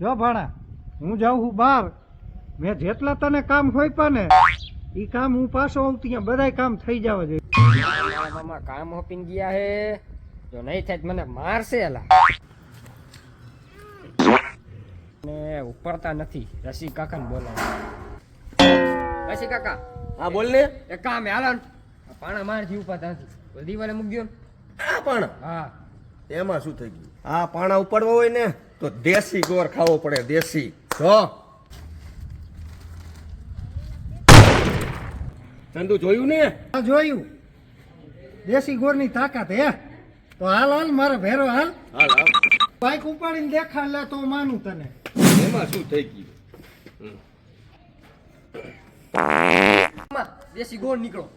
જો ભાણા હું જાઉં છું બહાર મેં જેટલા તને કામ હોઈપા ને એ કામ હું પાછો આવું ત્યાં બધાય કામ થઈ જવા જોઈએ. મારા મામા કામ હોપીને ગયા હે, જો નહીં થાય તો મને મારશે એલા. ને ઉપડતા નથી, રસી કાકા ને બોલાવે. રસી કાકા હા બોલ ને. એક કામ હે, હાલો ને. આ પાણા મારથી ઉપાતા નથી, ઓલી દિવાલે મૂકી દો ને. આ પણ હા એમાં શું થઈ ગયું? આ પાણા ઉપાડવા હોય ને તો દેશી ગોર ખાવો પડે, દેશી. જો ચંદુ જોયું ને? આ જોયું દેશી ગોરની તાકાત હે. તો હાલ હાલ મારા ભેરો હાલ, હાલ હાલ. બાઈક ઉપાડીને દેખાડ લે તો માનું તને. એમાં શું થઈ ગયું? મામા, દેશી ગોળ નીકળો.